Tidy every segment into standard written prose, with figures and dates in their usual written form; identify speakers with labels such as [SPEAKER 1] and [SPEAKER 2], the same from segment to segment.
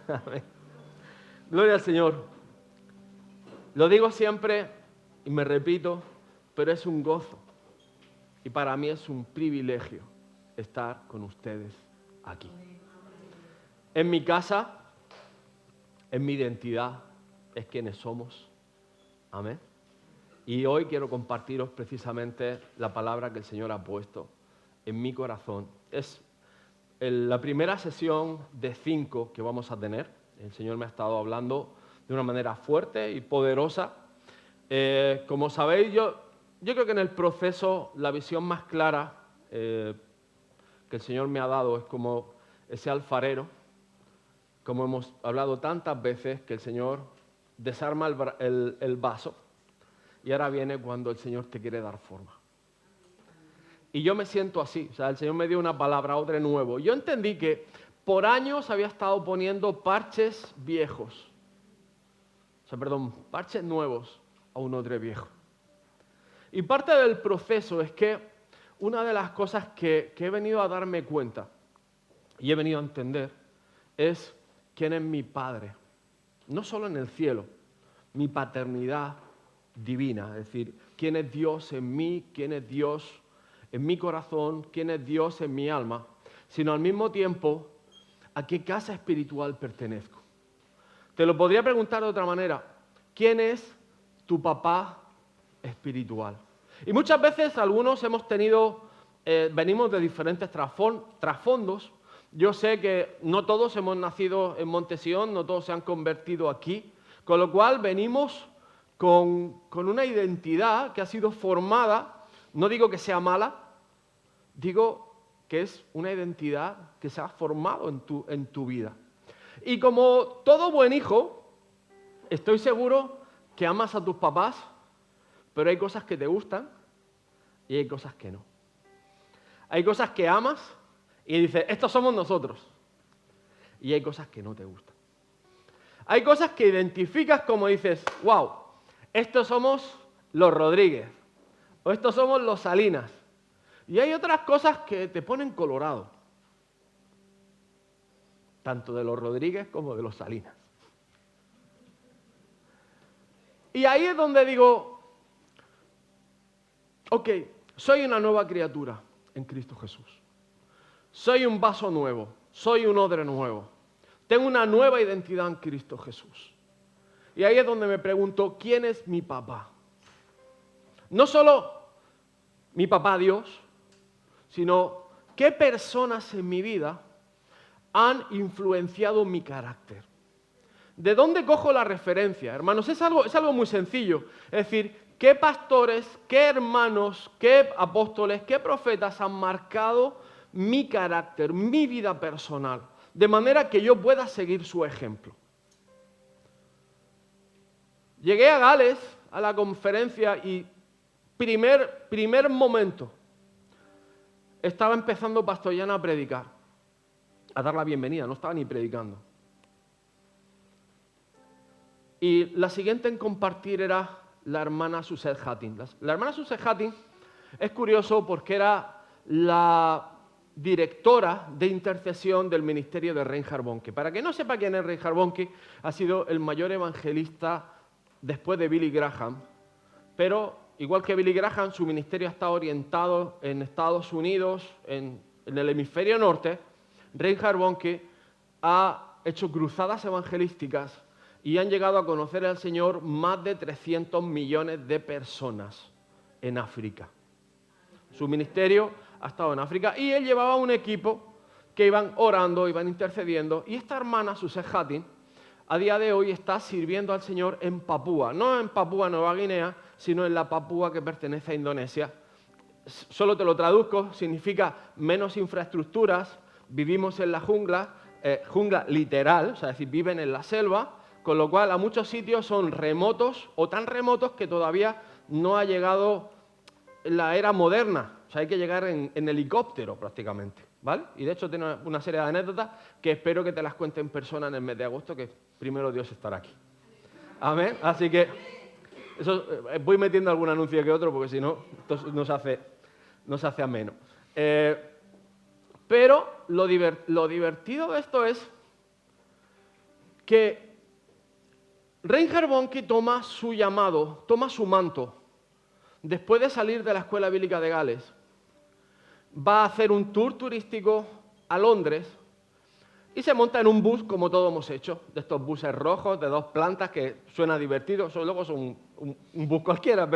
[SPEAKER 1] Amén. Gloria al Señor. Lo digo siempre y me repito, pero es un gozo. Y para mí es un privilegio estar con ustedes aquí. En mi casa, en mi identidad, es quienes somos. Amén. Y hoy quiero compartiros precisamente la palabra que el Señor ha puesto en mi corazón. Es la primera sesión de 5 que vamos a tener. El Señor me ha estado hablando de una manera fuerte y poderosa. Como sabéis, yo creo que en el proceso la visión más clara que el Señor me ha dado es como ese alfarero, como hemos hablado tantas veces, que el Señor desarma el vaso y ahora viene cuando el Señor te quiere dar forma. Y yo me siento así, o sea, el Señor me dio una palabra, odre nuevo. Yo entendí que por años había estado poniendo parches viejos, parches nuevos a un odre viejo. Y parte del proceso es que una de las cosas que he venido a darme cuenta y he venido a entender es quién es mi Padre. No solo en el cielo, mi paternidad divina, es decir, quién es Dios en mí, quién es Dios en mi corazón, quién es Dios en mi alma, sino al mismo tiempo a qué casa espiritual pertenezco. Te lo podría preguntar de otra manera, ¿quién es tu papá espiritual? Y muchas veces algunos hemos tenido, venimos de diferentes trasfondos. Yo sé que no todos hemos nacido en Montesión, no todos se han convertido aquí, con lo cual venimos con una identidad que ha sido formada. No digo que sea mala, digo que es una identidad que se ha formado en tu vida. Y como todo buen hijo, estoy seguro que amas a tus papás, pero hay cosas que te gustan y hay cosas que no. Hay cosas que amas y dices, estos somos nosotros. Y hay cosas que no te gustan. Hay cosas que identificas como dices, wow, estos somos los Rodríguez. O estos somos los Salinas. Y hay otras cosas que te ponen colorado. Tanto de los Rodríguez como de los Salinas. Y ahí es donde digo, ok, soy una nueva criatura en Cristo Jesús. Soy un vaso nuevo. Soy un odre nuevo. Tengo una nueva identidad en Cristo Jesús. Y ahí es donde me pregunto, ¿quién es mi papá? No solo mi papá Dios, sino qué personas en mi vida han influenciado mi carácter. ¿De dónde cojo la referencia? Hermanos, es algo muy sencillo. Es decir, ¿qué pastores, qué hermanos, qué apóstoles, qué profetas han marcado mi carácter, mi vida personal? De manera que yo pueda seguir su ejemplo. Llegué a Gales, a la conferencia, y primer momento, estaba empezando Pastor Jan a predicar, a dar la bienvenida, no estaba ni predicando. Y la siguiente en compartir era la hermana Suzette Hattin. La hermana Suzette Hattin es curioso porque era la directora de intercesión del ministerio de Reinhard Bonnke. Para que no sepa quién es Reinhard Bonnke, ha sido el mayor evangelista después de Billy Graham, pero igual que Billy Graham, su ministerio está orientado en Estados Unidos, en el hemisferio norte. Reinhard Bonnke ha hecho cruzadas evangelísticas y han llegado a conocer al Señor más de 300 millones de personas en África. Su ministerio ha estado en África y él llevaba un equipo que iban orando, iban intercediendo, y esta hermana, Suzette Hattin, a día de hoy está sirviendo al Señor en Papúa, no en Papúa Nueva Guinea, sino en la Papúa que pertenece a Indonesia. Solo te lo traduzco, significa menos infraestructuras, vivimos en la jungla, jungla literal, o sea, es decir, viven en la selva, con lo cual a muchos sitios son remotos o tan remotos que todavía no ha llegado la era moderna, o sea, hay que llegar en helicóptero prácticamente, ¿vale? Y de hecho tengo una serie de anécdotas que espero que te las cuente en persona en el mes de agosto, que primero Dios estará aquí. Amén. Así que eso, voy metiendo algún anuncio que otro porque si no, esto nos hace ameno. Pero lo divertido de esto es que Reinhard Bonnke toma su llamado, toma su manto, después de salir de la Escuela Bíblica de Gales. Va a hacer un tour turístico a Londres y se monta en un bus, como todos hemos hecho, de estos buses rojos de 2 plantas que suena divertido, luego son un bus cualquiera,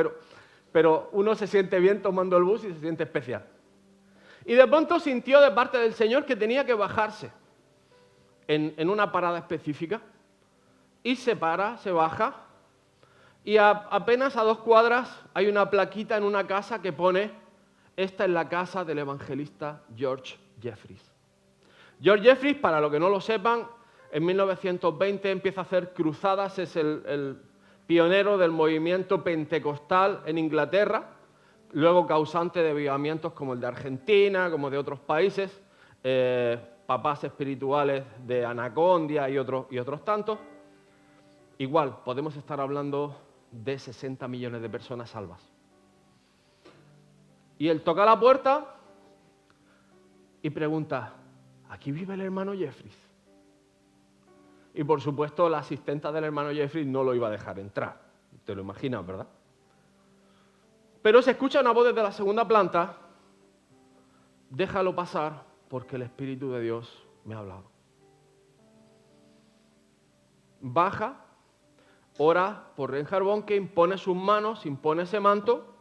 [SPEAKER 1] pero uno se siente bien tomando el bus y se siente especial. Y de pronto sintió de parte del Señor que tenía que bajarse en una parada específica y se para, se baja y apenas a 2 cuadras hay una plaquita en una casa que pone: esta es la casa del evangelista George Jeffreys. George Jeffreys, para los que no lo sepan, en 1920 empieza a hacer cruzadas, es el pionero del movimiento pentecostal en Inglaterra, luego causante de avivamientos como el de Argentina, como de otros países, papás espirituales de Anacondia y otros tantos. Igual, podemos estar hablando de 60 millones de personas salvas. Y él toca la puerta y pregunta: ¿aquí vive el hermano Jeffreys? Y por supuesto la asistenta del hermano Jeffreys no lo iba a dejar entrar. Te lo imaginas, ¿verdad? Pero se escucha una voz desde la segunda planta: déjalo pasar porque el Espíritu de Dios me ha hablado. Baja, ora por Reinhard Bonnke, impone sus manos, impone ese manto,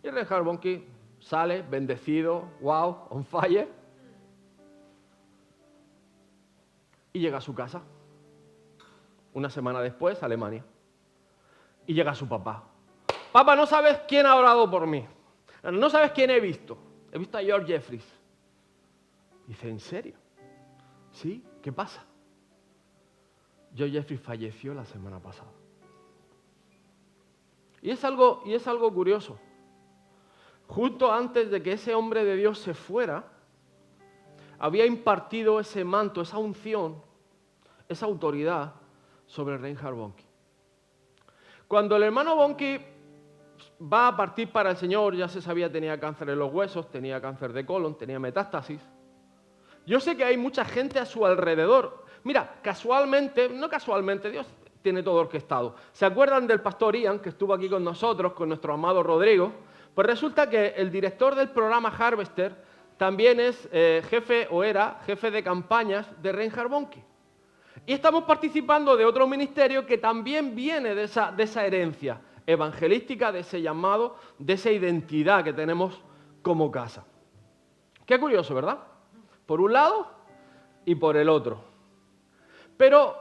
[SPEAKER 1] y Reinhard Bonnke sale bendecido, wow, on fire, y llega a su casa. Una semana después, a Alemania. Y llega su papá. Papá, no sabes quién ha orado por mí. No sabes quién he visto. He visto a George Jeffreys. Dice: ¿en serio? ¿Sí? ¿Qué pasa? George Jeffreys falleció la semana pasada. Y es algo curioso. Justo antes de que ese hombre de Dios se fuera, había impartido ese manto, esa unción, esa autoridad sobre Reinhard Bonnke. Cuando el hermano Bonnke va a partir para el Señor, ya se sabía, tenía cáncer en los huesos, tenía cáncer de colon, tenía metástasis. Yo sé que hay mucha gente a su alrededor. Mira, casualmente, no casualmente, Dios tiene todo orquestado. ¿Se acuerdan del pastor Ian, que estuvo aquí con nosotros, con nuestro amado Rodrigo? Pues resulta que el director del programa Harvester también es jefe, o era jefe de campañas de Reinhard Bonnke. Y estamos participando de otro ministerio que también viene de esa herencia evangelística, de ese llamado, de esa identidad que tenemos como casa. Qué curioso, ¿verdad? Por un lado y por el otro. Pero,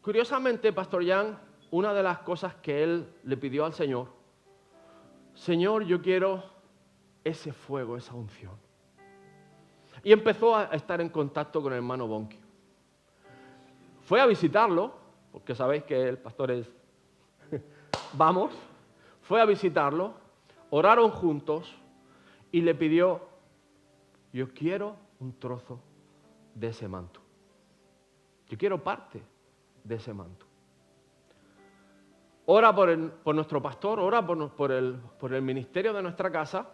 [SPEAKER 1] curiosamente, Pastor Jan, una de las cosas que él le pidió al Señor: Señor, yo quiero ese fuego, esa unción. Y empezó a estar en contacto con el hermano Bonnke. Fue a visitarlo, porque sabéis que el pastor es... Vamos. Fue a visitarlo, oraron juntos y le pidió: yo quiero un trozo de ese manto. Yo quiero parte de ese manto. Ora por nuestro pastor, ora por el ministerio de nuestra casa.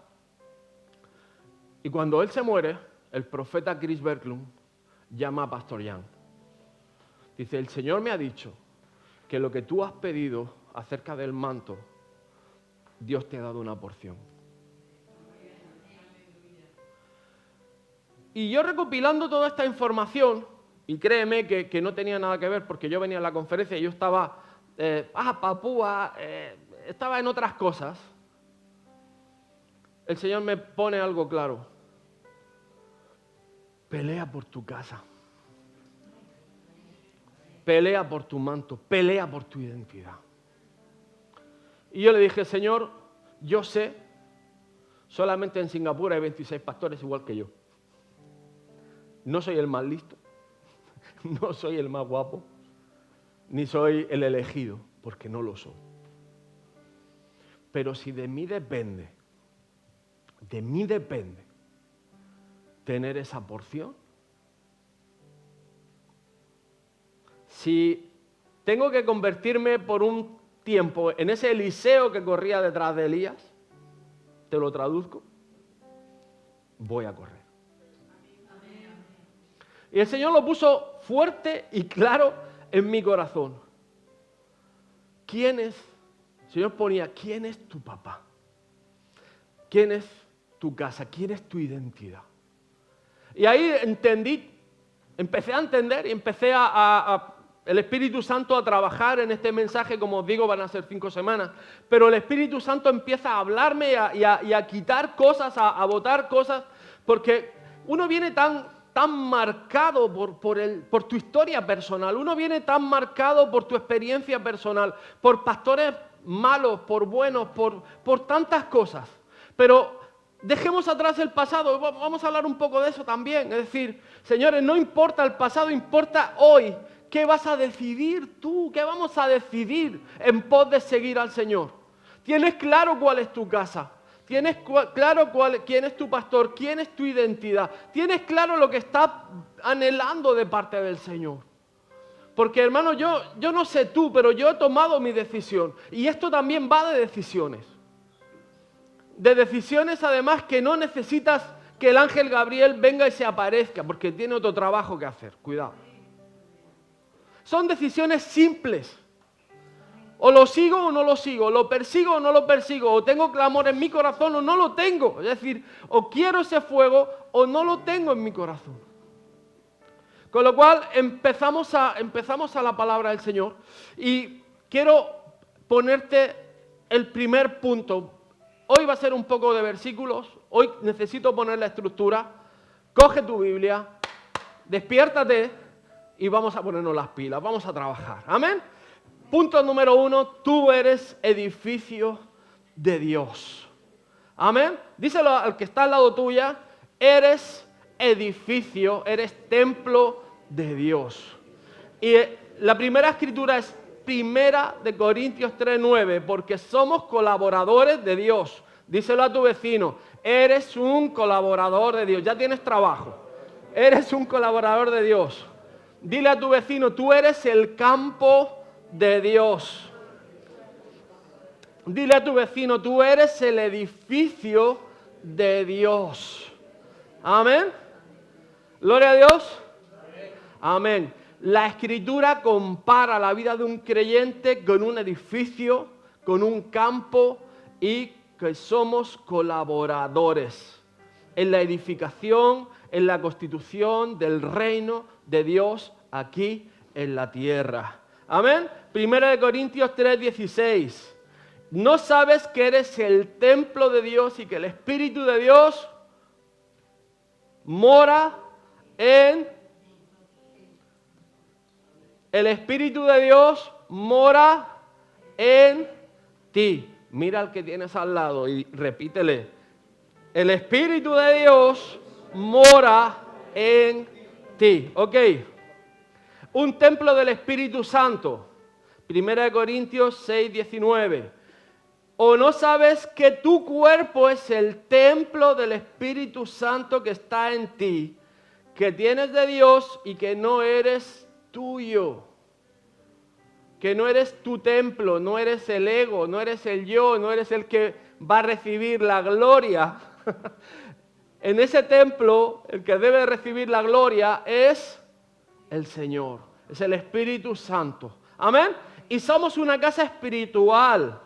[SPEAKER 1] Y cuando él se muere, el profeta Chris Berglund llama a Pastor Jan. Dice: el Señor me ha dicho que lo que tú has pedido acerca del manto, Dios te ha dado una porción. Y yo, recopilando toda esta información, y créeme que no tenía nada que ver, porque yo venía a la conferencia y yo estaba, Papúa, estaba en otras cosas. El Señor me pone algo claro: pelea por tu casa, pelea por tu manto, pelea por tu identidad. Y yo le dije: Señor, yo sé, solamente en Singapur hay 26 pastores igual que yo. No soy el más listo, no soy el más guapo, ni soy el elegido, porque no lo soy. Pero si de mí depende tener esa porción, si tengo que convertirme por un tiempo en ese Eliseo que corría detrás de Elías, te lo traduzco, voy a correr. Y el Señor lo puso fuerte y claro en mi corazón. El Señor ponía, ¿quién es tu papá? ¿Quién es tu casa? ¿Quién es tu identidad? Y ahí empecé a entender y empecé el Espíritu Santo a trabajar en este mensaje. Como os digo, van a ser 5 semanas, pero el Espíritu Santo empieza a hablarme y a quitar cosas, a botar cosas, porque uno viene tan marcado por tu historia personal, uno viene tan marcado por tu experiencia personal, por pastores malos, por buenos, por tantas cosas. Pero dejemos atrás el pasado, vamos a hablar un poco de eso también. Es decir, señores, no importa el pasado, importa hoy. ¿Qué vas a decidir tú? ¿Qué vamos a decidir en pos de seguir al Señor? ¿Tienes claro cuál es tu casa? ¿Tienes claro quién es tu pastor? ¿Quién es tu identidad? ¿Tienes claro lo que estás anhelando de parte del Señor? Porque, hermano, yo no sé tú, pero yo he tomado mi decisión. Y esto también va de decisiones. De decisiones, además, que no necesitas que el ángel Gabriel venga y se aparezca, porque tiene otro trabajo que hacer. Cuidado. Son decisiones simples. O lo sigo o no lo sigo, lo persigo o no lo persigo, o tengo clamor en mi corazón o no lo tengo. Es decir, o quiero ese fuego o no lo tengo en mi corazón. Con lo cual empezamos a la palabra del Señor y quiero ponerte el primer punto. Hoy va a ser un poco de versículos, hoy necesito poner la estructura. Coge tu Biblia, despiértate y vamos a ponernos las pilas, vamos a trabajar. Amén. Punto número 1, tú eres edificio de Dios. Amén. Díselo al que está al lado tuya, eres edificio, eres templo de Dios. Y la primera escritura es 1 Corintios 3:9, porque somos colaboradores de Dios. Díselo a tu vecino, eres un colaborador de Dios, ya tienes trabajo, eres un colaborador de Dios. Dile a tu vecino, tú eres el campo de Dios. Dile a tu vecino, tú eres el edificio de Dios. Amén. Gloria a Dios. Amén. La Escritura compara la vida de un creyente con un edificio, con un campo, y que somos colaboradores en la edificación, en la constitución del reino de Dios aquí en la tierra. Amén. 1 Corintios 3:16. ¿No sabes que eres el templo de Dios y que el Espíritu de Dios mora en... El Espíritu de Dios mora en ti? Mira al que tienes al lado y repítele. El Espíritu de Dios mora en ti. ¿Ok? Un templo del Espíritu Santo. 1 Corintios 6:19. ¿O no sabes que tu cuerpo es el templo del Espíritu Santo que está en ti, que tienes de Dios y que no eres tuyo? Que no eres tu templo, no eres el ego, no eres el yo, no eres el que va a recibir la gloria. En ese templo, el que debe recibir la gloria es el Señor, es el Espíritu Santo. Amén. Y somos una casa espiritual.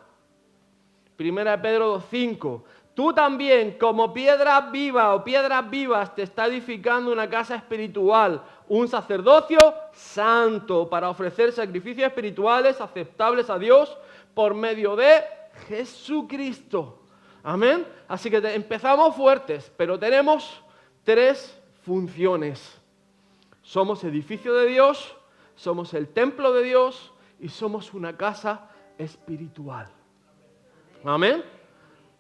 [SPEAKER 1] 1 Pedro 2:5. Tú también, como piedra viva o piedras vivas, te está edificando una casa espiritual, un sacerdocio santo para ofrecer sacrificios espirituales aceptables a Dios por medio de Jesucristo. Amén. Así que empezamos fuertes, pero tenemos 3 funciones. Somos edificio de Dios, somos el templo de Dios y somos una casa espiritual. Amén.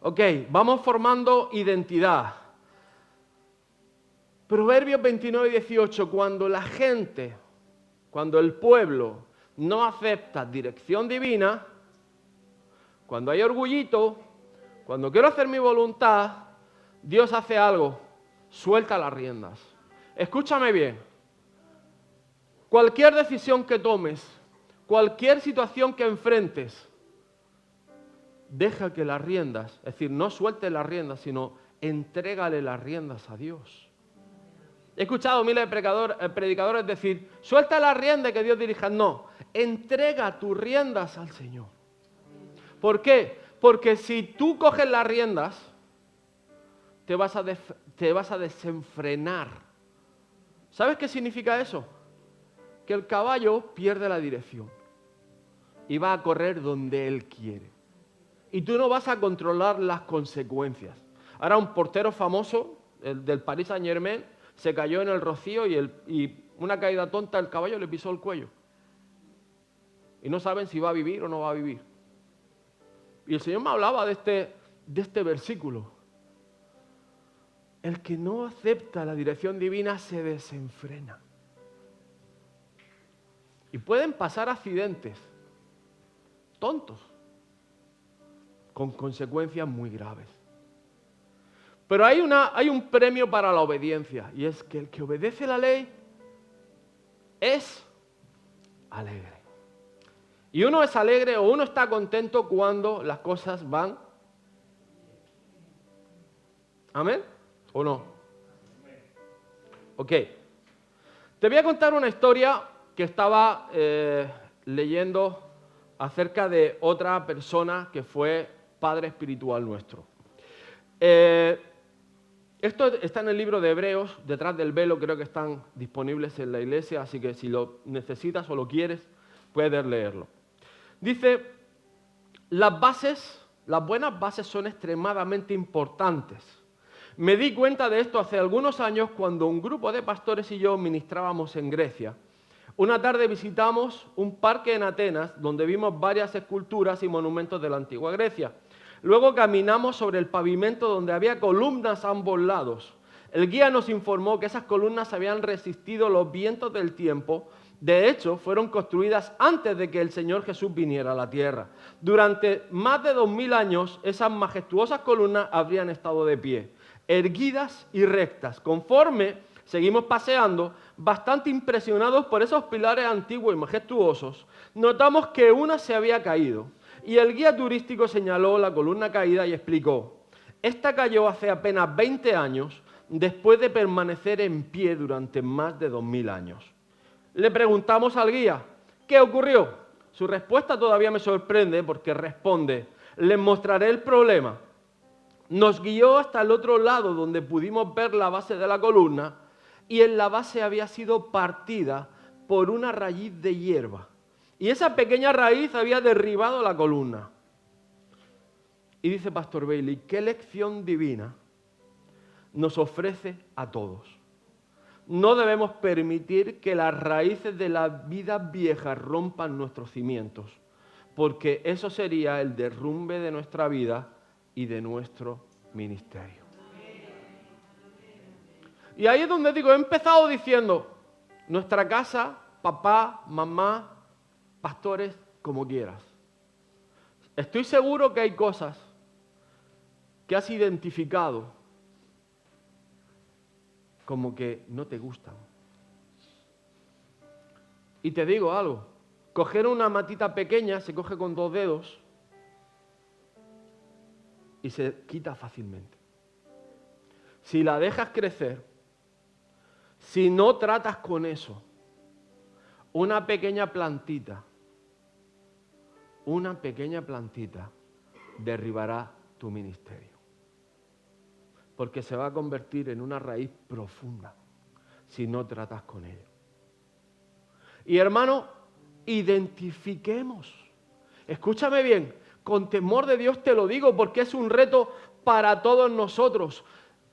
[SPEAKER 1] Ok, vamos formando identidad. Proverbios 29:18, cuando el pueblo no acepta dirección divina, cuando hay orgullito, cuando quiero hacer mi voluntad, Dios hace algo, suelta las riendas. Escúchame bien, cualquier decisión que tomes, cualquier situación que enfrentes, deja que las riendas, es decir, no sueltes las riendas, sino entrégale las riendas a Dios. He escuchado miles de predicadores decir, suelta la rienda y que Dios dirija. No, entrega tus riendas al Señor. ¿Por qué? Porque si tú coges las riendas, te vas a desenfrenar. ¿Sabes qué significa eso? Que el caballo pierde la dirección y va a correr donde él quiere. Y tú no vas a controlar las consecuencias. Ahora un portero famoso, el del Paris Saint-Germain, se cayó en el Rocío y una caída tonta, el caballo le pisó el cuello. Y no saben si va a vivir o no va a vivir. Y el Señor me hablaba de este versículo. El que no acepta la dirección divina se desenfrena. Y pueden pasar accidentes tontos, con consecuencias muy graves. Pero hay un premio para la obediencia, y es que el que obedece la ley es alegre. Y uno es alegre o uno está contento cuando las cosas van. ¿Amén? ¿O no? Ok. Te voy a contar una historia que estaba leyendo acerca de otra persona que fue padre espiritual nuestro. Esto está en el libro de Hebreos, detrás del velo, creo que están disponibles en la iglesia, así que si lo necesitas o lo quieres, puedes leerlo. Dice, las buenas bases son extremadamente importantes. Me di cuenta de esto hace algunos años cuando un grupo de pastores y yo ministrábamos en Grecia. Una tarde visitamos un parque en Atenas donde vimos varias esculturas y monumentos de la antigua Grecia. Luego caminamos sobre el pavimento donde había columnas a ambos lados. El guía nos informó que esas columnas habían resistido los vientos del tiempo. De hecho, fueron construidas antes de que el Señor Jesús viniera a la tierra. Durante más de 2000 años, esas majestuosas columnas habrían estado de pie, erguidas y rectas. Conforme seguimos paseando, bastante impresionados por esos pilares antiguos y majestuosos, notamos que una se había caído. Y el guía turístico señaló la columna caída y explicó, esta cayó hace apenas 20 años después de permanecer en pie durante más de 2000 años. Le preguntamos al guía, ¿qué ocurrió? Su respuesta todavía me sorprende porque responde, les mostraré el problema. Nos guió hasta el otro lado donde pudimos ver la base de la columna y en la base había sido partida por una raíz de hierba. Y esa pequeña raíz había derribado la columna. Y dice Pastor Bailey, ¿qué lección divina nos ofrece a todos? No debemos permitir que las raíces de las vidas viejas rompan nuestros cimientos, porque eso sería el derrumbe de nuestra vida y de nuestro ministerio. Y ahí es donde digo, he empezado diciendo, nuestra casa, papá, mamá, pastores, como quieras. Estoy seguro que hay cosas que has identificado como que no te gustan. Y te digo algo, coger una matita pequeña se coge con 2 dedos y se quita fácilmente. Si la dejas crecer, si no tratas con eso, una pequeña plantita derribará tu ministerio. Porque se va a convertir en una raíz profunda si no tratas con ello. Y hermano, identifiquemos. Escúchame bien, con temor de Dios te lo digo porque es un reto para todos nosotros.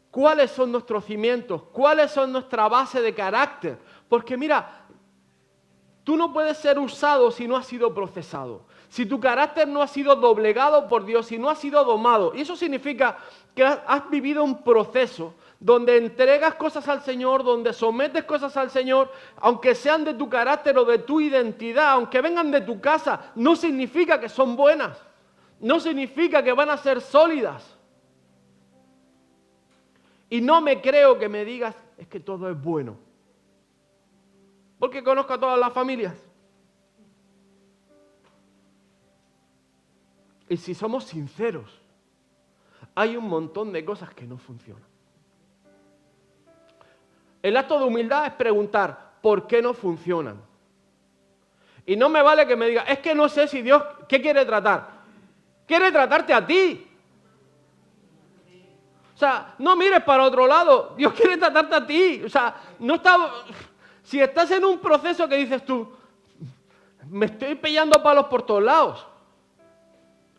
[SPEAKER 1] ¿Cuáles son nuestros cimientos? ¿Cuáles son nuestra base de carácter? Porque mira, tú no puedes ser usado si no has sido procesado. Si tu carácter no ha sido doblegado por Dios, si no ha sido domado. Y eso significa que has vivido un proceso donde entregas cosas al Señor, donde sometes cosas al Señor, aunque sean de tu carácter o de tu identidad, aunque vengan de tu casa, no significa que son buenas. No significa que van a ser sólidas. Y no me creo que me digas, es que todo es bueno. Porque conozco a todas las familias. Y si somos sinceros, hay un montón de cosas que no funcionan. El acto de humildad es preguntar, ¿por qué no funcionan? Y no me vale que me diga, es que no sé si Dios, ¿qué quiere tratar? Quiere tratarte a ti. O sea, no mires para otro lado, Dios quiere tratarte a ti. O sea, no está... Si estás en un proceso que dices tú, me estoy pillando palos por todos lados,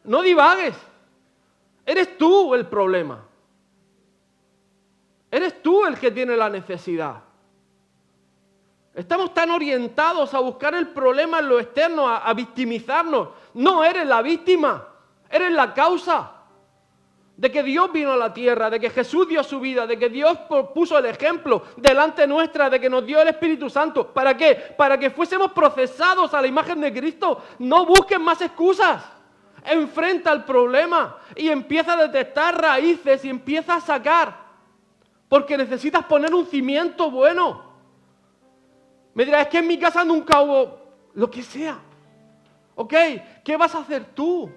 [SPEAKER 1] no divagues. Eres tú el problema. Eres tú el que tiene la necesidad. Estamos tan orientados a buscar el problema en lo externo, a victimizarnos. No eres la víctima, eres la causa de que Dios vino a la tierra, de que Jesús dio su vida, de que Dios puso el ejemplo delante nuestra, de que nos dio el Espíritu Santo. ¿Para qué? Para que fuésemos procesados a la imagen de Cristo. No busques más excusas. Enfrenta el problema y empieza a detectar raíces y empieza a sacar. Porque necesitas poner un cimiento bueno. Me dirás, es que en mi casa nunca hubo lo que sea. ¿Ok? ¿Qué vas a hacer tú?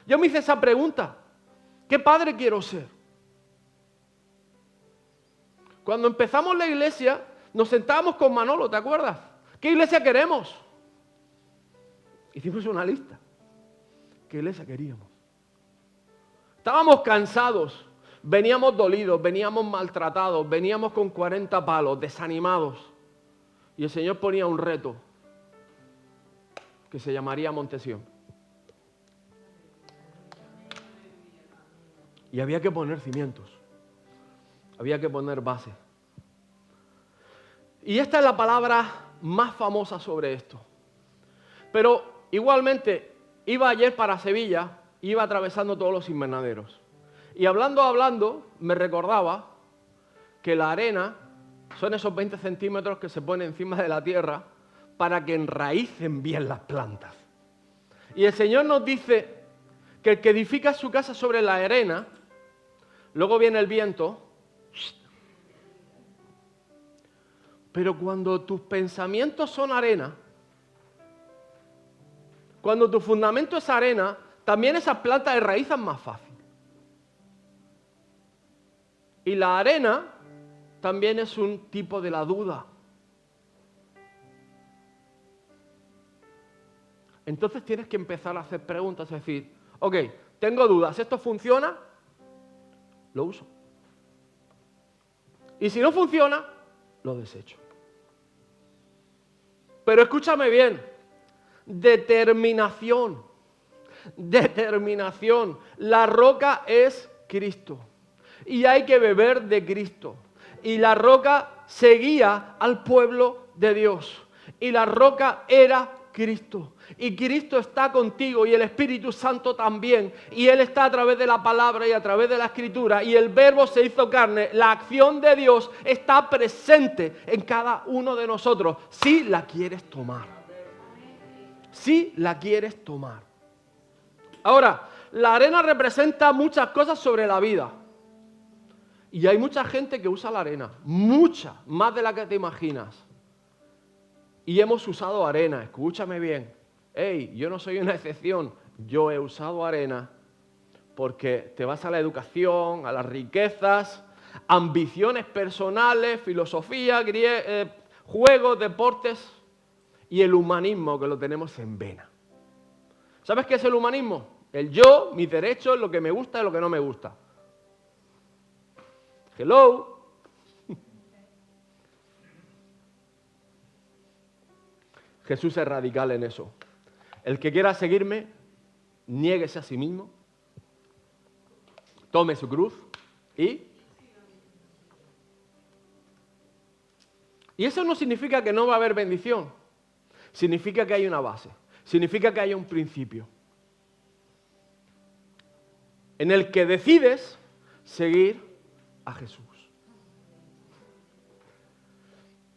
[SPEAKER 1] Yo me hice esa pregunta. ¿Qué padre quiero ser? Cuando empezamos la iglesia, nos sentábamos con Manolo, ¿te acuerdas? ¿Qué iglesia queremos? Hicimos una lista. ¿Qué iglesia queríamos? Estábamos cansados, veníamos dolidos, veníamos maltratados, veníamos con 40 palos, desanimados. Y el Señor ponía un reto que se llamaría Montesión. Y había que poner cimientos, había que poner base. Y esta es la palabra más famosa sobre esto. Pero igualmente, iba ayer para Sevilla, iba atravesando todos los invernaderos. Y hablando, me recordaba que la arena son esos 20 centímetros que se ponen encima de la tierra para que enraícen bien las plantas. Y el Señor nos dice que el que edifica su casa sobre la arena, luego viene el viento, pero cuando tus pensamientos son arena, cuando tu fundamento es arena, también esas plantas enraizan más fácil. Y la arena también es un tipo de la duda. Entonces tienes que empezar a hacer preguntas, es decir, ok, tengo dudas, ¿esto funciona? Lo uso. Y si no funciona, lo desecho. Pero escúchame bien, determinación. Determinación. La roca es Cristo. Y hay que beber de Cristo. Y la roca seguía al pueblo de Dios. Y la roca era Cristo. Y Cristo está contigo y el Espíritu Santo también. Y Él está a través de la palabra y a través de la Escritura. Y el Verbo se hizo carne. La acción de Dios está presente en cada uno de nosotros. Si la quieres tomar. Si la quieres tomar. Ahora, la arena representa muchas cosas sobre la vida. Y hay mucha gente que usa la arena. Mucha, más de la que te imaginas. Y hemos usado arena, escúchame bien. Hey, yo no soy una excepción. Yo he usado arena porque te vas a la educación, a las riquezas, ambiciones personales, filosofía, juegos, deportes y el humanismo que lo tenemos en vena. ¿Sabes qué es el humanismo? El yo, mis derechos, lo que me gusta y lo que no me gusta. Hello. Jesús es radical en eso. El que quiera seguirme, niéguese a sí mismo, tome su cruz y eso no significa que no va a haber bendición. Significa que hay una base. Significa que hay un principio en el que decides seguir a Jesús.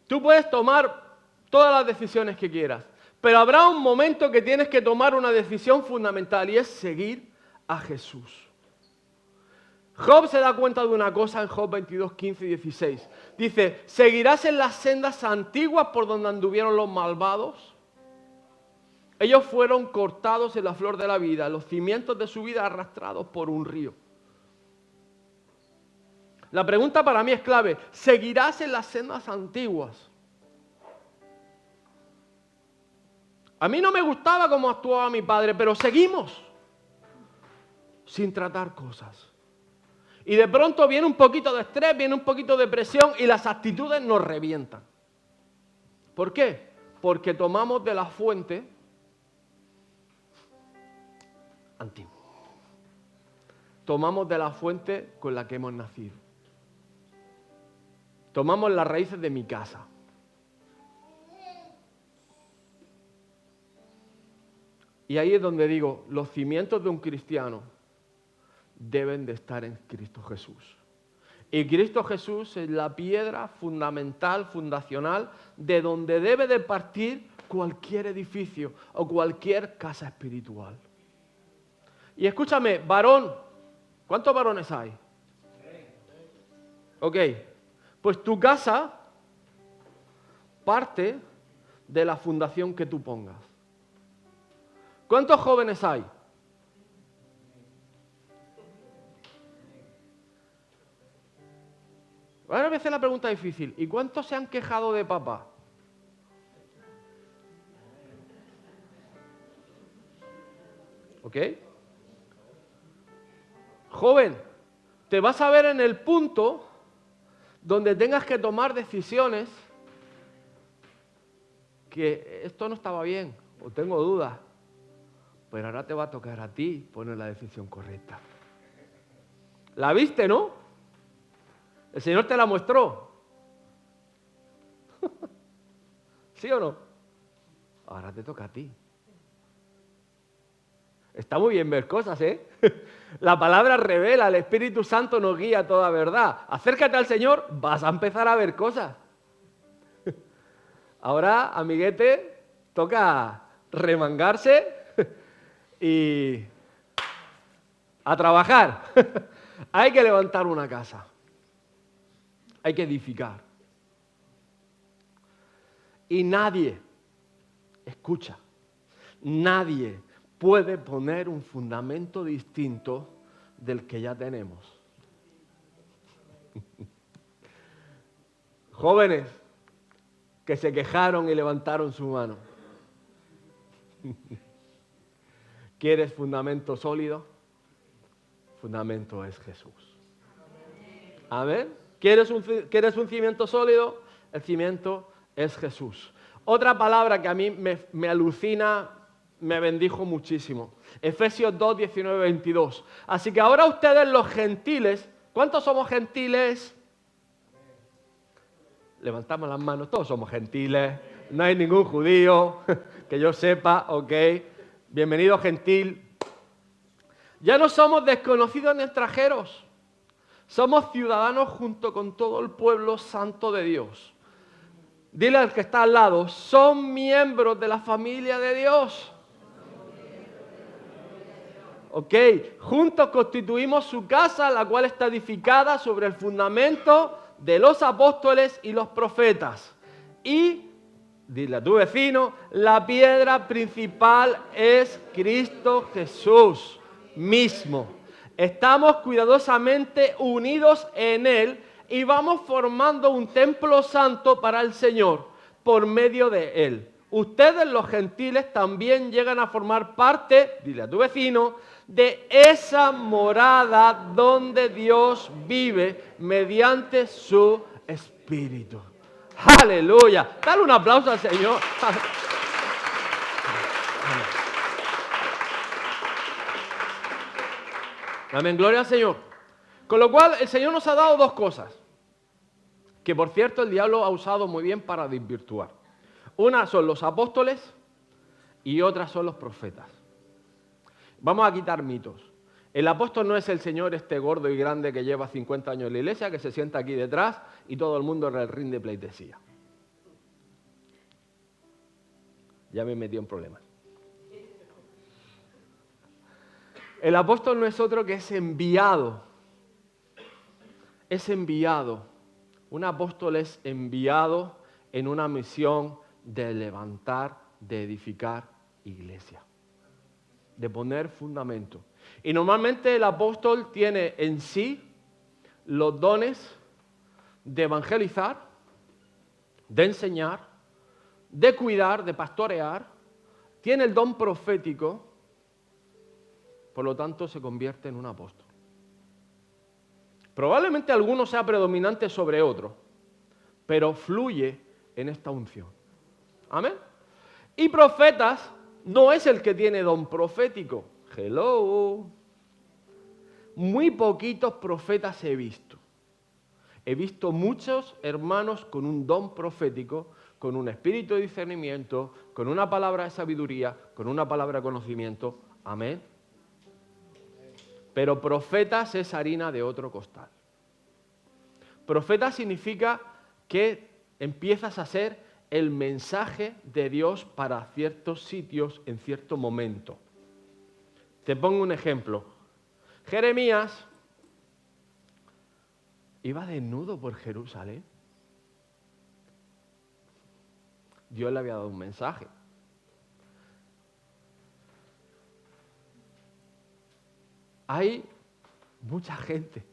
[SPEAKER 1] Tú puedes tomar todas las decisiones que quieras, pero habrá un momento que tienes que tomar una decisión fundamental y es seguir a Jesús. Job se da cuenta de una cosa en Job 22, 15 y 16. Dice, ¿seguirás en las sendas antiguas por donde anduvieron los malvados? Ellos fueron cortados en la flor de la vida, los cimientos de su vida arrastrados por un río. La pregunta para mí es clave. ¿Seguirás en las sendas antiguas? A mí no me gustaba cómo actuaba mi padre, pero seguimos sin tratar cosas. Y de pronto viene un poquito de estrés, viene un poquito de presión y las actitudes nos revientan. ¿Por qué? Porque tomamos de la fuente antigua. Tomamos de la fuente con la que hemos nacido. Tomamos las raíces de mi casa. Y ahí es donde digo, los cimientos de un cristiano deben de estar en Cristo Jesús. Y Cristo Jesús es la piedra fundamental, fundacional, de donde debe de partir cualquier edificio o cualquier casa espiritual. Y escúchame, varón, ¿cuántos varones hay? Ok, pues tu casa parte de la fundación que tú pongas. ¿Cuántos jóvenes hay? Ahora a veces la pregunta es difícil. ¿Y cuántos se han quejado de papá? ¿Ok? Joven, te vas a ver en el punto donde tengas que tomar decisiones que esto no estaba bien o tengo dudas. Pero ahora te va a tocar a ti poner la decisión correcta. ¿La viste, no? El Señor te la mostró. ¿Sí o no? Ahora te toca a ti. Está muy bien ver cosas, ¿eh? La palabra revela, el Espíritu Santo nos guía a toda verdad. Acércate al Señor, vas a empezar a ver cosas. Ahora, amiguete, toca remangarse y a trabajar. Hay que levantar una casa. Hay que edificar. Y nadie, escucha, nadie puede poner un fundamento distinto del que ya tenemos. Jóvenes que se quejaron y levantaron su mano. ¿Quieres fundamento sólido? Fundamento es Jesús. Amén. ¿Quieres un cimiento sólido? El cimiento es Jesús. Otra palabra que a mí me alucina, me bendijo muchísimo. Efesios 2, 19, 22. Así que ahora ustedes los gentiles, ¿cuántos somos gentiles? Levantamos las manos, todos somos gentiles. No hay ningún judío que yo sepa, ok. Bienvenido gentil. Ya no somos desconocidos ni extranjeros. Somos ciudadanos junto con todo el pueblo santo de Dios. Dile al que está al lado, son miembros de la familia de Dios. Ok, juntos constituimos su casa, la cual está edificada sobre el fundamento de los apóstoles y los profetas. Y, dile a tu vecino, la piedra principal es Cristo Jesús mismo. Estamos cuidadosamente unidos en Él y vamos formando un templo santo para el Señor por medio de Él. Ustedes, los gentiles, también llegan a formar parte, dile a tu vecino, de esa morada donde Dios vive mediante su Espíritu. ¡Aleluya! Dale un aplauso al Señor. Amén, gloria al Señor. Con lo cual, el Señor nos ha dado dos cosas, que por cierto el diablo ha usado muy bien para desvirtuar. Una son los apóstoles y otra son los profetas. Vamos a quitar mitos. El apóstol no es el señor este gordo y grande que lleva 50 años en la iglesia, que se sienta aquí detrás y todo el mundo le rinde pleitesía. Ya me metí en problemas. El apóstol no es otro que es enviado. Es enviado. Un apóstol es enviado en una misión de levantar, de edificar iglesia, de poner fundamento. Y normalmente el apóstol tiene en sí los dones de evangelizar, de enseñar, de cuidar, de pastorear, tiene el don profético, por lo tanto se convierte en un apóstol. Probablemente alguno sea predominante sobre otro, pero fluye en esta unción. Amén. Y profetas no es el que tiene don profético. Hello. Muy poquitos profetas he visto. He visto muchos hermanos con un don profético, con un espíritu de discernimiento, con una palabra de sabiduría, con una palabra de conocimiento. Amén. Pero profetas es harina de otro costal. Profeta significa que empiezas a ser el mensaje de Dios para ciertos sitios en cierto momento. Te pongo un ejemplo. Jeremías iba desnudo por Jerusalén. Dios le había dado un mensaje. Hay mucha gente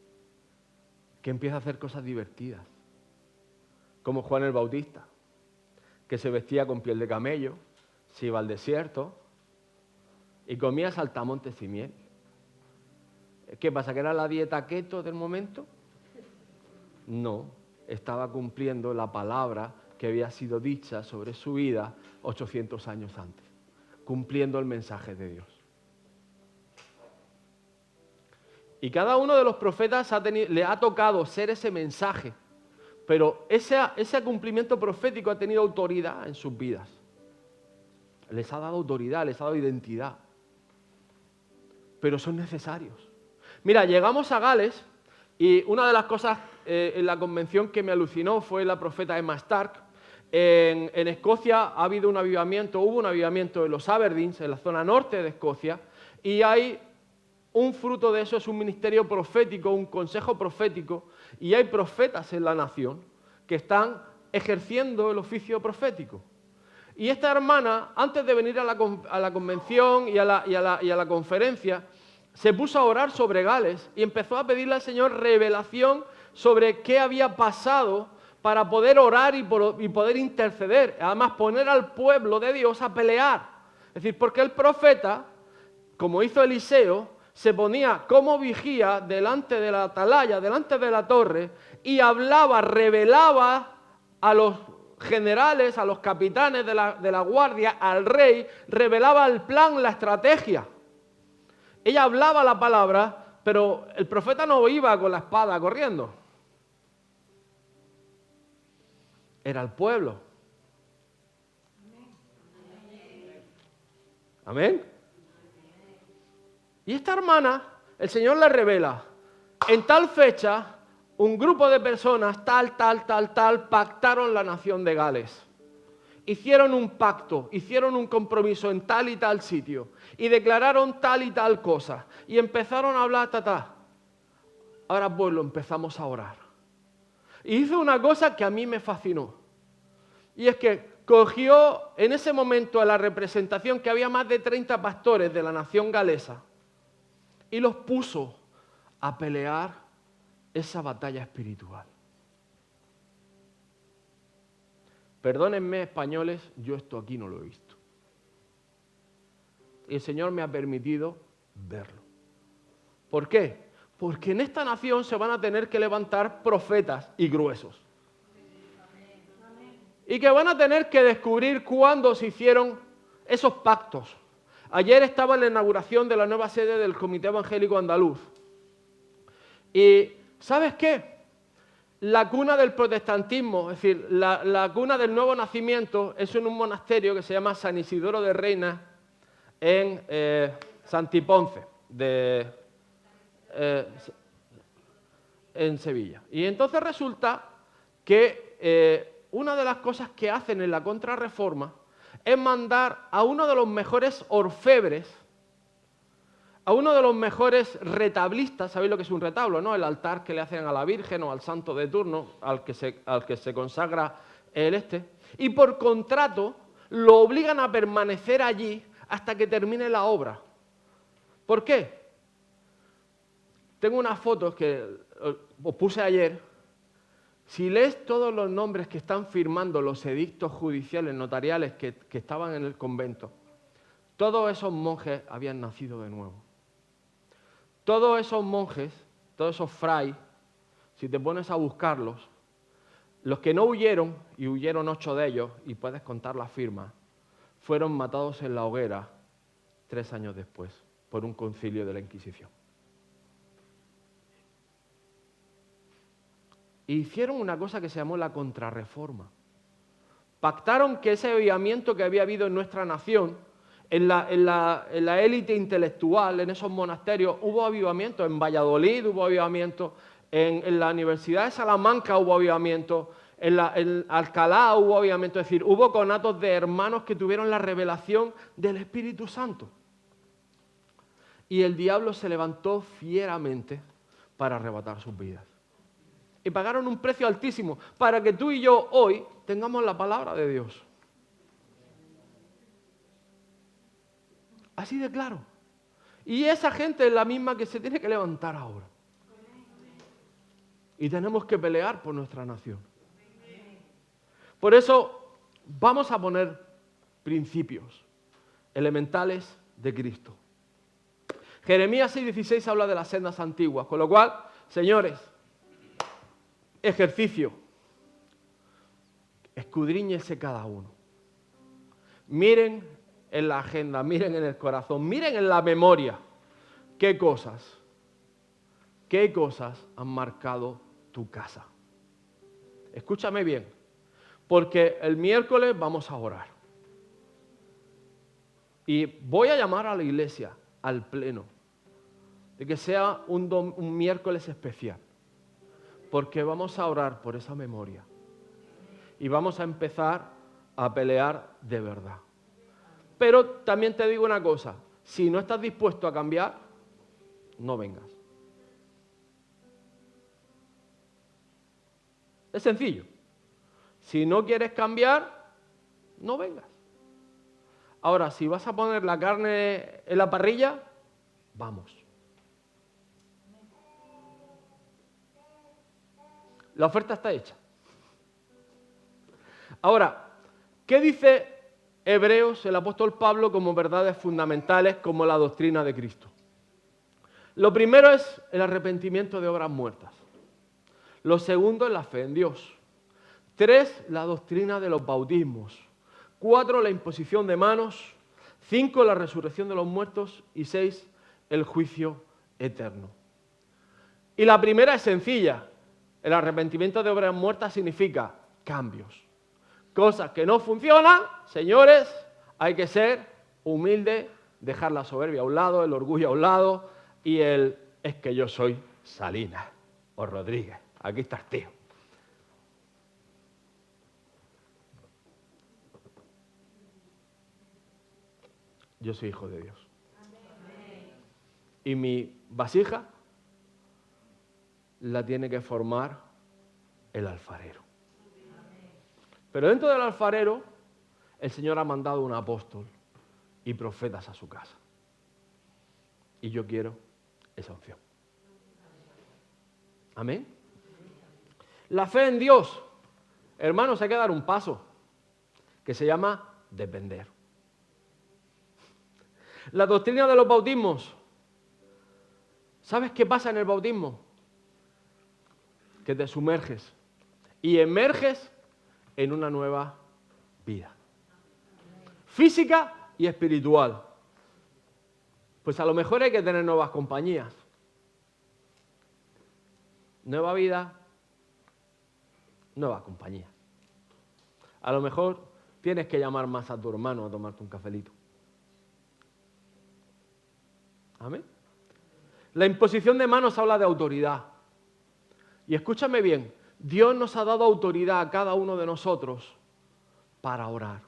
[SPEAKER 1] que empieza a hacer cosas divertidas, como Juan el Bautista, que se vestía con piel de camello, se iba al desierto y comía saltamontes y miel. ¿Qué pasa? ¿Que era la dieta keto del momento? No, estaba cumpliendo la palabra que había sido dicha sobre su vida 800 años antes, cumpliendo el mensaje de Dios. Y cada uno de los profetas le ha tocado ser ese mensaje, pero ese cumplimiento profético ha tenido autoridad en sus vidas. Les ha dado autoridad, les ha dado identidad. Pero son necesarios. Mira, llegamos a Gales y una de las cosas en la convención que me alucinó fue la profeta Emma Stark. En Escocia ha habido un avivamiento, hubo un avivamiento en los Aberdeens, en la zona norte de Escocia, y hay un fruto de eso, es un ministerio profético, un consejo profético, y hay profetas en la nación que están ejerciendo el oficio profético. Y esta hermana, antes de venir a la convención y a la conferencia, se puso a orar sobre Gales y empezó a pedirle al Señor revelación sobre qué había pasado para poder orar y poder interceder. Además, poner al pueblo de Dios a pelear. Es decir, porque el profeta, como hizo Eliseo, se ponía como vigía delante de la atalaya, delante de la torre, y hablaba, revelaba a los generales, a los capitanes de la guardia, al rey, revelaba el plan, la estrategia. Ella hablaba la palabra, pero el profeta no iba con la espada corriendo. Era el pueblo. Amén. Y esta hermana, el Señor le revela, en tal fecha, un grupo de personas, tal, pactaron la nación de Gales. Hicieron un pacto, hicieron un compromiso en tal y tal sitio, y declararon tal y tal cosa, y empezaron a hablar, Ahora, pueblo, empezamos a orar. Y hizo una cosa que a mí me fascinó, y es que cogió en ese momento a la representación, que había más de 30 pastores de la nación galesa, y los puso a pelear esa batalla espiritual. Perdónenme, españoles, yo esto aquí no lo he visto. Y el Señor me ha permitido verlo. ¿Por qué? Porque en esta nación se van a tener que levantar profetas y gruesos. Y que van a tener que descubrir cuándo se hicieron esos pactos. Ayer estaba en la inauguración de la nueva sede del Comité Evangélico Andaluz. Y ¿sabes qué? La cuna del protestantismo, es decir, la cuna del nuevo nacimiento, es en un monasterio que se llama San Isidoro de Reina en Santiponce, en Sevilla. Y entonces resulta que una de las cosas que hacen en la Contrarreforma es mandar a uno de los mejores orfebres, a uno de los mejores retablistas. ¿Sabéis lo que es un retablo, no? El altar que le hacen a la Virgen o al santo de turno, al que se consagra y por contrato lo obligan a permanecer allí hasta que termine la obra. ¿Por qué? Tengo unas fotos que os puse ayer, si lees todos los nombres que están firmando los edictos judiciales, notariales que estaban en el convento, todos esos monjes habían nacido de nuevo. Todos esos monjes, todos esos frailes, si te pones a buscarlos, los que no huyeron, y huyeron 8 de ellos, y puedes contar las firmas, fueron matados en la hoguera 3 años después, por un concilio de la Inquisición. E hicieron una cosa que se llamó la Contrarreforma. Pactaron que ese avivamiento que había habido en nuestra nación, en la élite intelectual, en esos monasterios, hubo avivamiento. En Valladolid hubo avivamiento, en la Universidad de Salamanca hubo avivamiento, en Alcalá hubo avivamiento. Es decir, hubo conatos de hermanos que tuvieron la revelación del Espíritu Santo. Y el diablo se levantó fieramente para arrebatar sus vidas. Y pagaron un precio altísimo para que tú y yo hoy tengamos la palabra de Dios. Así de claro. Y esa gente es la misma que se tiene que levantar ahora. Y tenemos que pelear por nuestra nación. Por eso vamos a poner principios elementales de Cristo. Jeremías 6:16 habla de las sendas antiguas, con lo cual, señores, ejercicio, escudriñese cada uno. Miren en la agenda, miren en el corazón, miren en la memoria qué cosas han marcado tu casa. Escúchame bien, porque el miércoles vamos a orar. Y voy a llamar a la iglesia, al pleno, de que sea un miércoles especial. Porque vamos a orar por esa memoria y vamos a empezar a pelear de verdad. Pero también te digo una cosa, si no estás dispuesto a cambiar, no vengas. Es sencillo. Si no quieres cambiar, no vengas. Ahora, si vas a poner la carne en la parrilla, vamos. La oferta está hecha. Ahora, ¿qué dice Hebreos, el apóstol Pablo, como verdades fundamentales, como la doctrina de Cristo? Lo primero es el arrepentimiento de obras muertas. Lo segundo es la fe en Dios. 3, la doctrina de los bautismos. 4, la imposición de manos. 5, la resurrección de los muertos. Y 6, el juicio eterno. Y la primera es sencilla. El arrepentimiento de obras muertas significa cambios. Cosas que no funcionan, señores, hay que ser humilde, dejar la soberbia a un lado, el orgullo a un lado y es que yo soy Salinas o Rodríguez. Aquí estás, tío. Yo soy hijo de Dios. Y mi vasija la tiene que formar el alfarero. Pero dentro del alfarero, el Señor ha mandado un apóstol y profetas a su casa. Y yo quiero esa opción. Amén. La fe en Dios, hermanos, hay que dar un paso que se llama depender. La doctrina de los bautismos. ¿Sabes qué pasa en el bautismo? Que te sumerges y emerges en una nueva vida. Física y espiritual. Pues a lo mejor hay que tener nuevas compañías. Nueva vida, nueva compañía. A lo mejor tienes que llamar más a tu hermano a tomarte un cafelito. Amén. La imposición de manos habla de autoridad. Y escúchame bien, Dios nos ha dado autoridad a cada uno de nosotros para orar.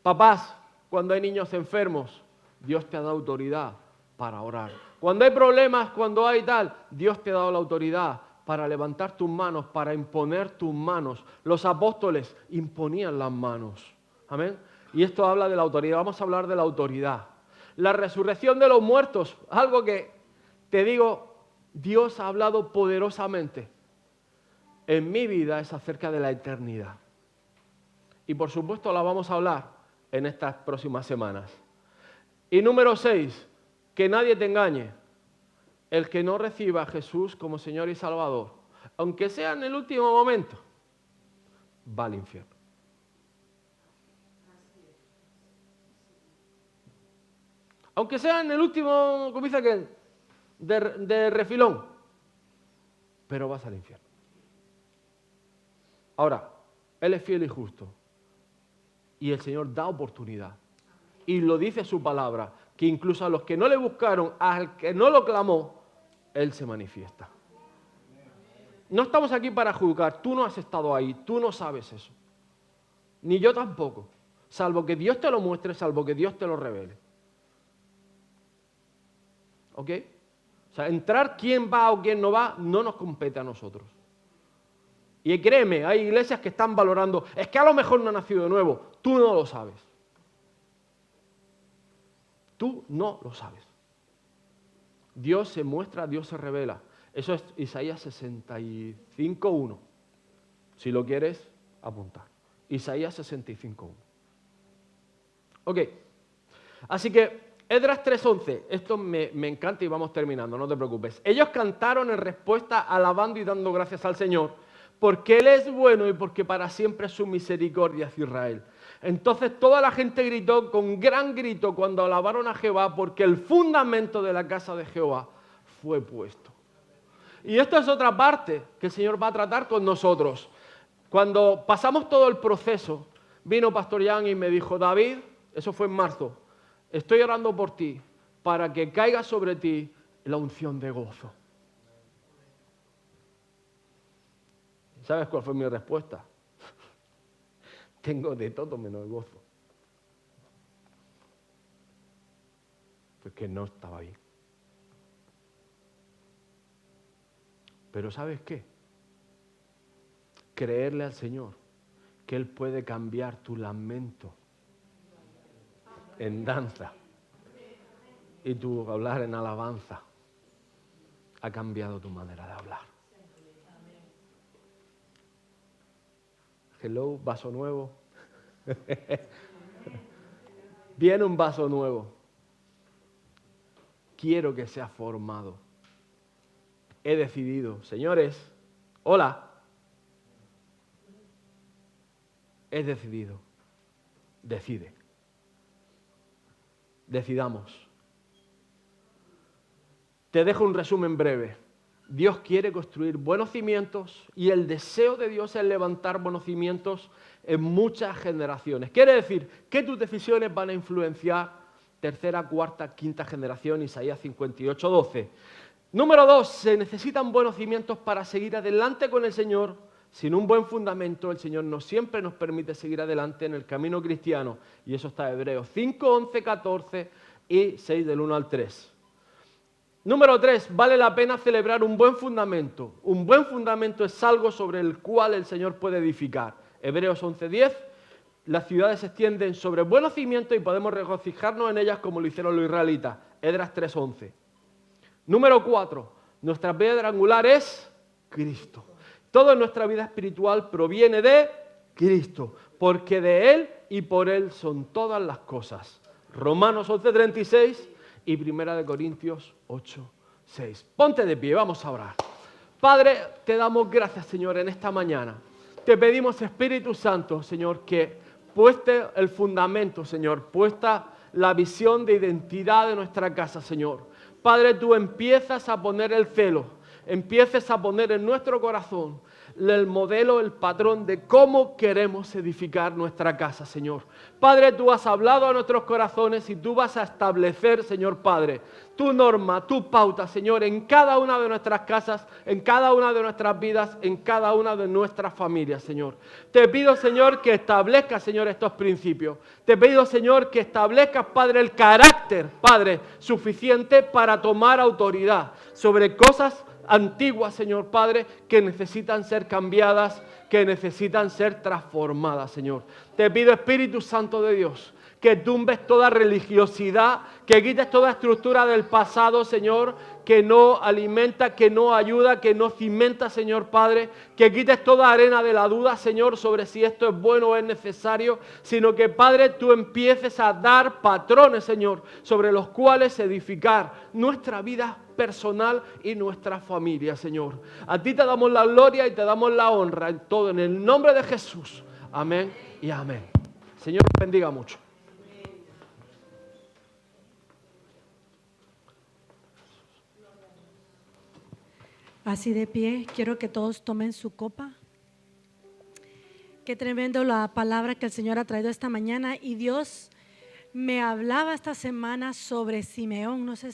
[SPEAKER 1] Papás, cuando hay niños enfermos, Dios te ha dado autoridad para orar. Cuando hay problemas, cuando hay tal, Dios te ha dado la autoridad para levantar tus manos, para imponer tus manos. Los apóstoles imponían las manos. Amén. Y esto habla de la autoridad. Vamos a hablar de la autoridad. La resurrección de los muertos, algo que te digo, Dios ha hablado poderosamente en mi vida es acerca de la eternidad. Y por supuesto la vamos a hablar en estas próximas semanas. Y número 6, que nadie te engañe. El que no reciba a Jesús como Señor y Salvador, aunque sea en el último momento, va al infierno. Aunque sea en el último, como dice aquel, de refilón, pero vas al infierno. Ahora, Él es fiel y justo. Y el Señor da oportunidad. Y lo dice su palabra, que incluso a los que no le buscaron, al que no lo clamó, Él se manifiesta. No estamos aquí para juzgar. Tú no has estado ahí. Tú no sabes eso. Ni yo tampoco. Salvo que Dios te lo muestre, salvo que Dios te lo revele. ¿Ok? O sea, entrar quién va o quién no va no nos compete a nosotros. Y créeme, hay iglesias que están valorando, es que a lo mejor no ha nacido de nuevo. Tú no lo sabes. Tú no lo sabes. Dios se muestra, Dios se revela. Eso es Isaías 65:1. Si lo quieres apuntar. Isaías 65:1. Ok. Así que Esdras 3:11. Esto me encanta y vamos terminando, no te preocupes. Ellos cantaron en respuesta alabando y dando gracias al Señor, porque Él es bueno y porque para siempre es su misericordia hacia Israel. Entonces toda la gente gritó con gran grito cuando alabaron a Jehová, porque el fundamento de la casa de Jehová fue puesto. Y esto es otra parte que el Señor va a tratar con nosotros. Cuando pasamos todo el proceso, vino Pastor Jan y me dijo, David, eso fue en marzo, estoy orando por ti para que caiga sobre ti la unción de gozo. ¿Sabes cuál fue mi respuesta? Tengo de todo menos gozo. Porque no estaba bien. Pero ¿sabes qué? Creerle al Señor que Él puede cambiar tu lamento en danza y tu hablar en alabanza ha cambiado tu manera de hablar. Hello, vaso nuevo. Viene un vaso nuevo. Quiero que sea formado. He decidido, señores, hola. He decidido. Decide. Decidamos. Te dejo un resumen breve. Dios quiere construir buenos cimientos y el deseo de Dios es levantar buenos cimientos en muchas generaciones. Quiere decir que tus decisiones van a influenciar tercera, cuarta, quinta generación, Isaías 58:12. Número 2, se necesitan buenos cimientos para seguir adelante con el Señor. Sin un buen fundamento, el Señor no siempre nos permite seguir adelante en el camino cristiano. Y eso está en Hebreos 5, 11, 14 y 6 del 1 al 3. Número 3, vale la pena celebrar un buen fundamento. Un buen fundamento es algo sobre el cual el Señor puede edificar. Hebreos 11:10, las ciudades se extienden sobre buenos cimientos y podemos regocijarnos en ellas como lo hicieron los israelitas. Esdras 3:11. Número 4, nuestra piedra angular es Cristo. Toda nuestra vida espiritual proviene de Cristo, porque de Él y por Él son todas las cosas. Romanos 11:36 y 1 Corintios 8:6. Ponte de pie, vamos a orar. Padre, te damos gracias, Señor, en esta mañana. Te pedimos, Espíritu Santo, Señor, que pueste el fundamento, Señor, puesta la visión de identidad de nuestra casa, Señor. Padre, tú empiezas a poner el celo, empieces a poner en nuestro corazón el modelo, el patrón de cómo queremos edificar nuestra casa, Señor. Padre, tú has hablado a nuestros corazones y tú vas a establecer, Señor Padre, tu norma, tu pauta, Señor, en cada una de nuestras casas, en cada una de nuestras vidas, en cada una de nuestras familias, Señor. Te pido, Señor, que establezcas, Señor, estos principios. Te pido, Señor, que establezcas, Padre, el carácter, Padre, suficiente para tomar autoridad sobre cosas antiguas, Señor Padre, que necesitan ser cambiadas, que necesitan ser transformadas, Señor. Te pido, Espíritu Santo de Dios, que tumbes toda religiosidad, que quites toda estructura del pasado, Señor, que no alimenta, que no ayuda, que no cimenta, Señor Padre, que quites toda arena de la duda, Señor, sobre si esto es bueno o es necesario, sino que, Padre, tú empieces a dar patrones, Señor, sobre los cuales edificar nuestra vida personal y nuestra familia, Señor. A ti te damos la gloria y te damos la honra en todo, en el nombre de Jesús. Amén y amén. Señor, te bendiga mucho.
[SPEAKER 2] Así de pie, quiero que todos tomen su copa. Qué tremendo la palabra que el Señor ha traído esta mañana. Y Dios me hablaba esta semana sobre Simeón. No sé si